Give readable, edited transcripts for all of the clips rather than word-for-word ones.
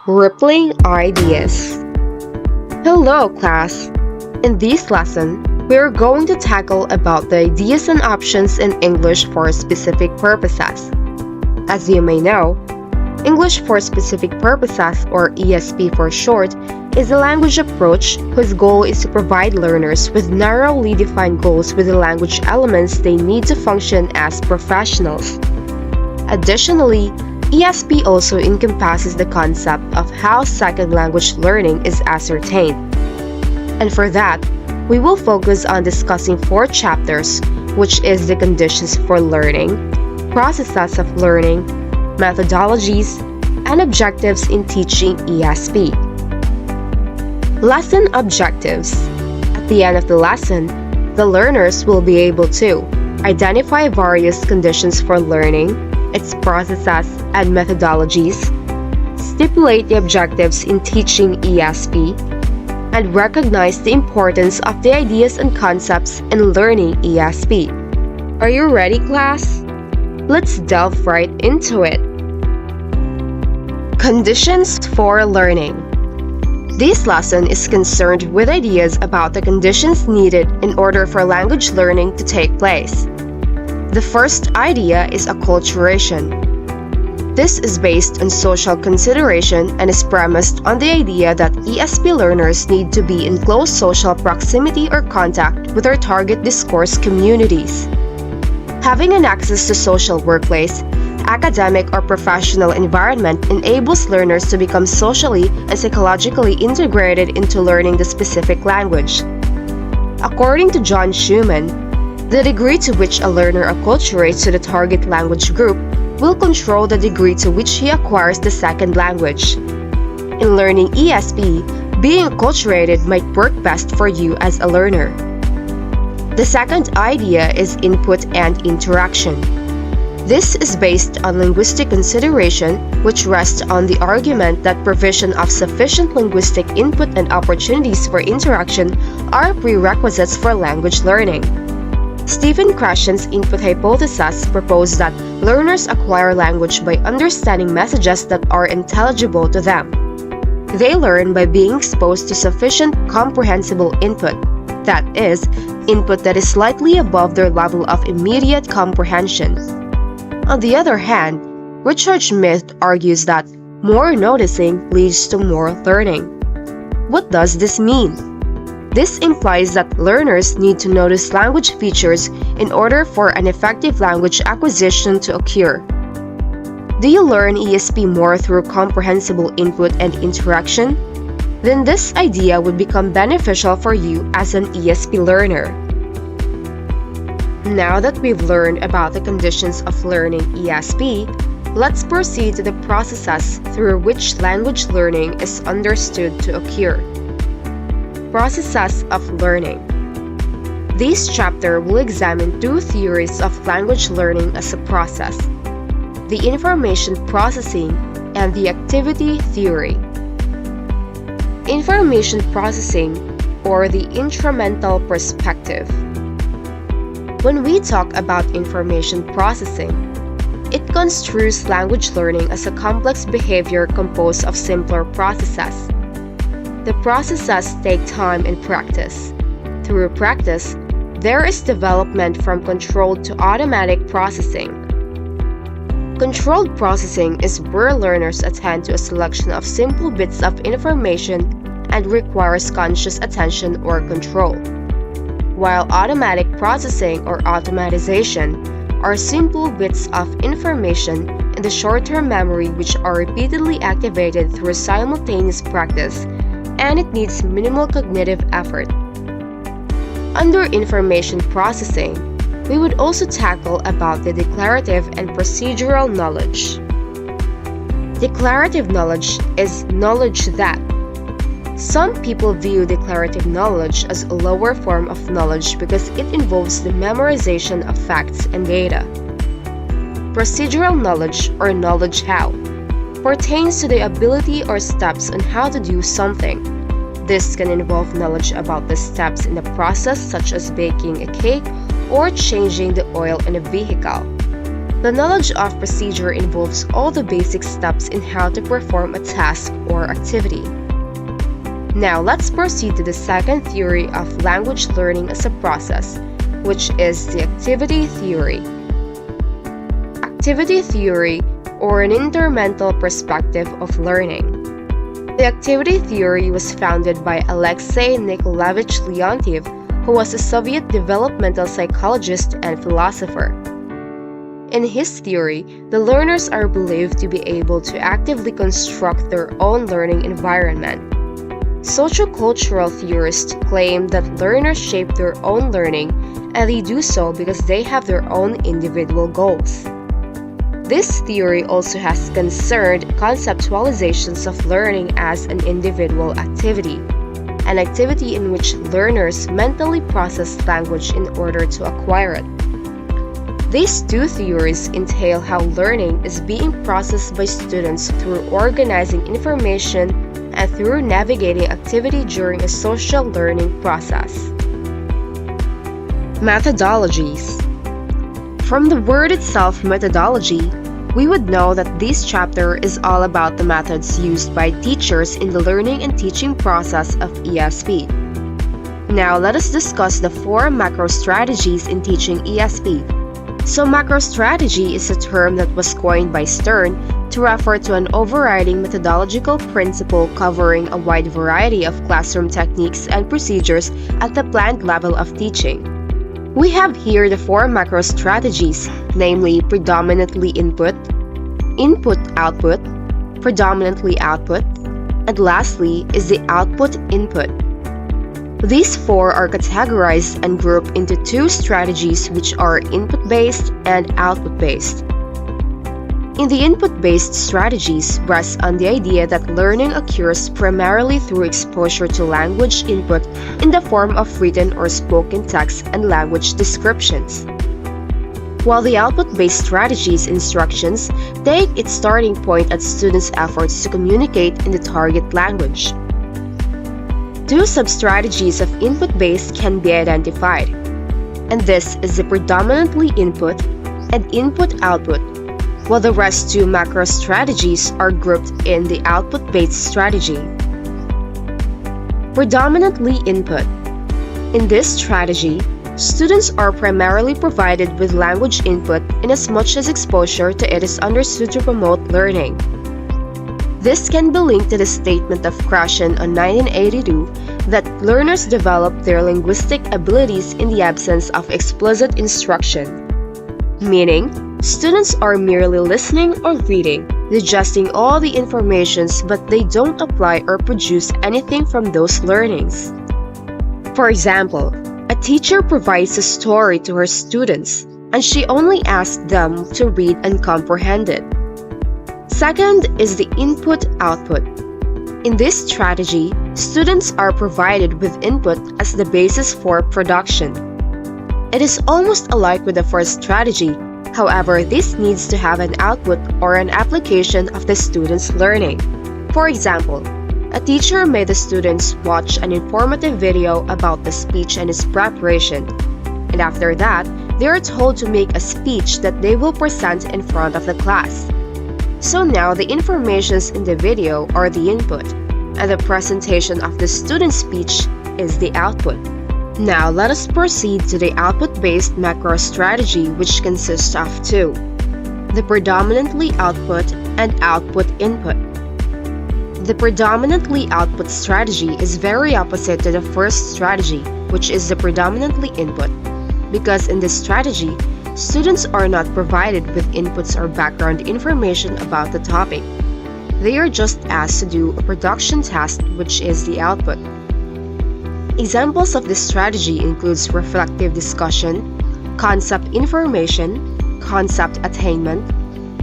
Rippling Ideas. Hello, class! In this lesson, we are going to tackle about the ideas and options in English for specific purposes. As you may know, English for specific purposes, or ESP for short, is a language approach whose goal is to provide learners with narrowly defined goals with the language elements they need to function as professionals. Additionally, ESP also encompasses the concept of how second language learning is ascertained. And for that, we will focus on discussing 4 chapters, which is the conditions for learning, processes of learning, methodologies, and objectives in teaching ESP. Lesson objectives. At the end of the lesson, the learners will be able to identify various conditions for learning, its processes and methodologies, stipulate the objectives in teaching ESP, and recognize the importance of the ideas and concepts in learning ESP. Are you ready, class? Let's delve right into it. Conditions for learning. This lesson is concerned with ideas about the conditions needed in order for language learning to take place. The first idea is acculturation. This is based on social consideration and is premised on the idea that ESP learners need to be in close social proximity or contact with their target discourse communities. Having an access to social workplace, academic or professional environment enables learners to become socially and psychologically integrated into learning the specific language. According to John Schumann, the degree to which a learner acculturates to the target language group will control the degree to which he acquires the second language. In learning ESP, being acculturated might work best for you as a learner. The second idea is input and interaction. This is based on linguistic consideration, which rests on the argument that provision of sufficient linguistic input and opportunities for interaction are prerequisites for language learning. Stephen Krashen's input hypothesis proposed that learners acquire language by understanding messages that are intelligible to them. They learn by being exposed to sufficient comprehensible input, that is, input that is slightly above their level of immediate comprehension. On the other hand, Richard Schmidt argues that more noticing leads to more learning. What does this mean? This implies that learners need to notice language features in order for an effective language acquisition to occur. Do you learn ESP more through comprehensible input and interaction? Then this idea would become beneficial for you as an ESP learner. Now that we've learned about the conditions of learning ESP, let's proceed to the processes through which language learning is understood to occur. Processes of learning. This chapter will examine 2 theories of language learning as a process: the information processing and the activity theory. Information processing, or the instrumental perspective. When we talk about information processing, it construes language learning as a complex behavior composed of simpler processes. The processes take time and practice. Through practice, there is development from controlled to automatic processing. Controlled processing is where learners attend to a selection of simple bits of information and requires conscious attention or control, while automatic processing or automatization are simple bits of information in the short-term memory which are repeatedly activated through simultaneous practice, and it needs minimal cognitive effort. Under information processing, we would also tackle about the declarative and procedural knowledge. Declarative knowledge is knowledge that. Some people view declarative knowledge as a lower form of knowledge because it involves the memorization of facts and data. Procedural knowledge, or knowledge how, pertains to the ability or steps on how to do something. This can involve knowledge about the steps in the process, such as baking a cake or changing the oil in a vehicle. The knowledge of procedure involves all the basic steps in how to perform a task or activity. Now let's proceed to the second theory of language learning as a process, which is the activity theory. Activity theory, or an intermental perspective of learning. The activity theory was founded by Alexei Nikolaevich Leontiev, who was a Soviet developmental psychologist and philosopher. In his theory, the learners are believed to be able to actively construct their own learning environment. Sociocultural theorists claim that learners shape their own learning, and they do so because they have their own individual goals. This theory also has concerned conceptualizations of learning as an individual activity, an activity in which learners mentally process language in order to acquire it. These two theories entail how learning is being processed by students through organizing information and through navigating activity during a social learning process. Methodologies. From the word itself, methodology, we would know that this chapter is all about the methods used by teachers in the learning and teaching process of ESP. Now let us discuss the 4 macro strategies in teaching ESP. So macro strategy is a term that was coined by Stern to refer to an overriding methodological principle covering a wide variety of classroom techniques and procedures at the planned level of teaching. We have here the 4 macro strategies, namely predominantly input, input-output, predominantly output, and lastly is the output-input. These 4 are categorized and grouped into 2 strategies, which are input-based and output-based. In the input-based strategies rest on the idea that learning occurs primarily through exposure to language input in the form of written or spoken text and language descriptions. While the output-based strategies instructions take its starting point at students' efforts to communicate in the target language. 2 sub-strategies of input-based can be identified, and this is the predominantly input and input-output, while the rest 2 macro strategies are grouped in the output-based strategy. Predominantly input. In this strategy, students are primarily provided with language input inasmuch as exposure to it is understood to promote learning. This can be linked to the statement of Krashen on 1982 that learners develop their linguistic abilities in the absence of explicit instruction, meaning students are merely listening or reading, digesting all the informations, but they don't apply or produce anything from those learnings. For example, a teacher provides a story to her students, and she only asks them to read and comprehend it. Second is the input-output. In this strategy, students are provided with input as the basis for production. It is almost alike with the first strategy. However, this needs to have an output or an application of the student's learning. For example, a teacher made the students watch an informative video about the speech and its preparation, and after that, they are told to make a speech that they will present in front of the class. So now the informations in the video are the input, and the presentation of the student's speech is the output. Now let us proceed to the output-based macro strategy, which consists of 2: the predominantly output and output-input. The predominantly output strategy is very opposite to the first strategy, which is the predominantly input, because in this strategy, students are not provided with inputs or background information about the topic. They are just asked to do a production task, which is the output. Examples of this strategy includes reflective discussion, concept information, concept attainment,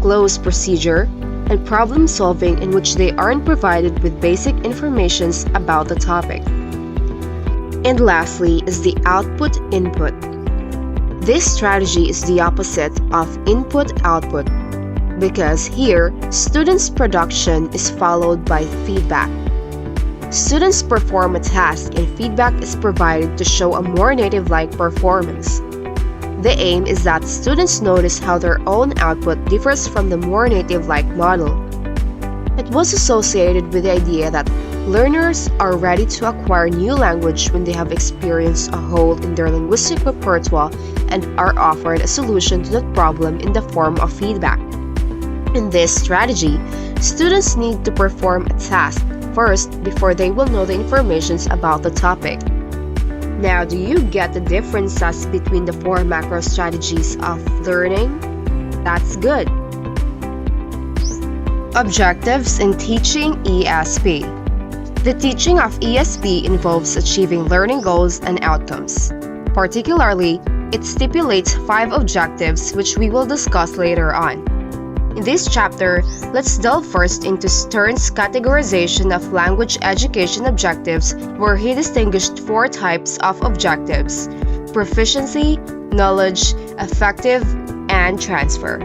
closed procedure, and problem solving in which they aren't provided with basic information about the topic. And lastly is the output-input. This strategy is the opposite of input-output, because here, students' production is followed by feedback. Students perform a task and feedback is provided to show a more native-like performance. The aim is that students notice how their own output differs from the more native-like model. It was associated with the idea that learners are ready to acquire new language when they have experienced a hole in their linguistic repertoire and are offered a solution to that problem in the form of feedback. In this strategy, students need to perform a task first before they will know the information about the topic. Now, do you get the differences between the four macro strategies of learning? That's good. Objectives in Teaching ESP. The teaching of ESP involves achieving learning goals and outcomes. Particularly, it stipulates 5 objectives which we will discuss later on. In this chapter, let's delve first into Stern's categorization of language education objectives, where he distinguished 4 types of objectives: proficiency, knowledge, affective, and transfer.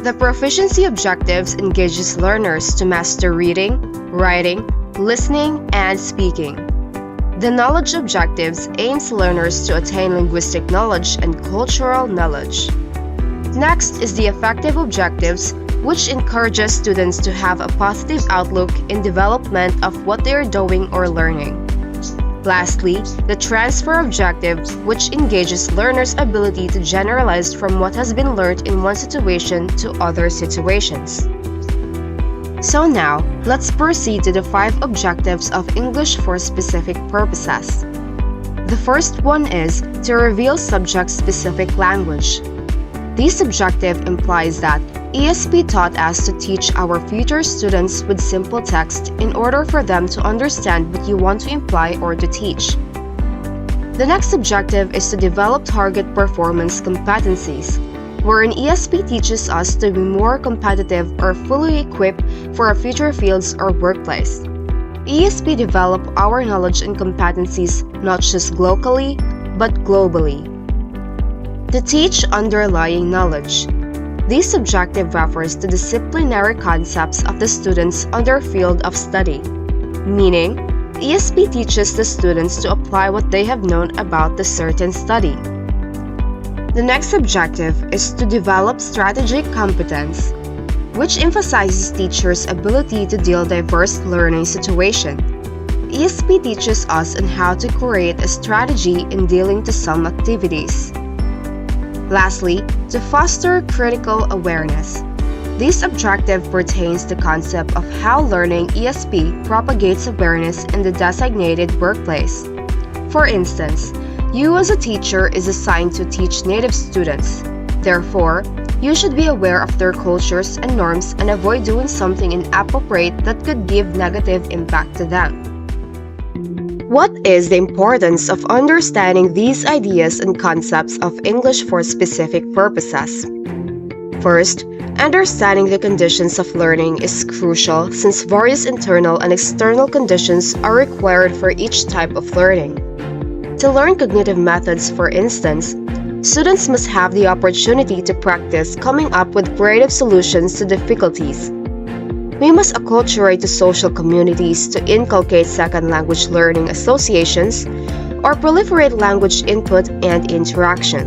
The proficiency objectives engages learners to master reading, writing, listening, and speaking. The knowledge objectives aims learners to attain linguistic knowledge and cultural knowledge. Next is the affective objectives, which encourages students to have a positive outlook in development of what they are doing or learning. Lastly, the transfer objective, which engages learners' ability to generalize from what has been learned in one situation to other situations. So now, let's proceed to the 5 objectives of English for specific purposes. The first one is to reveal subject-specific language. This objective implies that ESP taught us to teach our future students with simple text in order for them to understand what you want to imply or to teach. The next objective is to develop target performance competencies, wherein ESP teaches us to be more competitive or fully equipped for our future fields or workplace. ESP develop our knowledge and competencies not just locally, but globally. To teach underlying knowledge. This objective refers to disciplinary concepts of the students on their field of study, meaning ESP teaches the students to apply what they have known about the certain study. The next objective is to develop strategic competence, which emphasizes teachers' ability to deal diverse learning situations. ESP teaches us on how to create a strategy in dealing to some activities. Lastly, to foster critical awareness. This objective pertains to the concept of how learning ESP propagates awareness in the designated workplace. For instance, you as a teacher is assigned to teach native students. Therefore, you should be aware of their cultures and norms and avoid doing something inappropriate that could give negative impact to them. What is the importance of understanding these ideas and concepts of English for specific purposes? First, understanding the conditions of learning is crucial since various internal and external conditions are required for each type of learning. To learn cognitive methods, for instance, students must have the opportunity to practice coming up with creative solutions to difficulties. We must acculturate to social communities to inculcate second language learning associations or proliferate language input and interaction.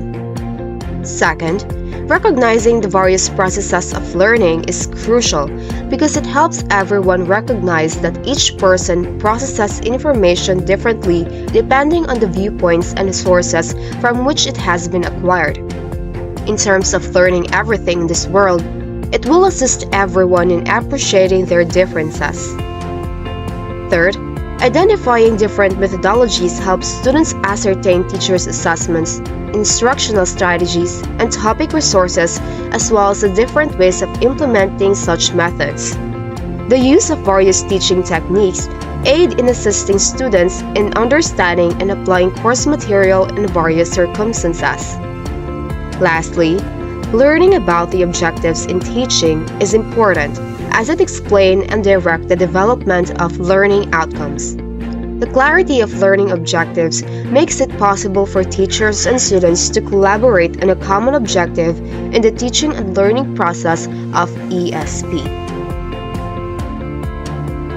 Second, recognizing the various processes of learning is crucial because it helps everyone recognize that each person processes information differently depending on the viewpoints and sources from which it has been acquired. In terms of learning everything in this world, it will assist everyone in appreciating their differences. Third, identifying different methodologies helps students ascertain teachers' assessments, instructional strategies, and topic resources, as well as the different ways of implementing such methods. The use of various teaching techniques aid in assisting students in understanding and applying course material in various circumstances. Lastly, learning about the objectives in teaching is important as it explains and directs the development of learning outcomes. The clarity of learning objectives makes it possible for teachers and students to collaborate on a common objective in the teaching and learning process of ESP.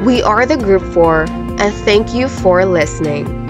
We are the Group 4, and thank you for listening.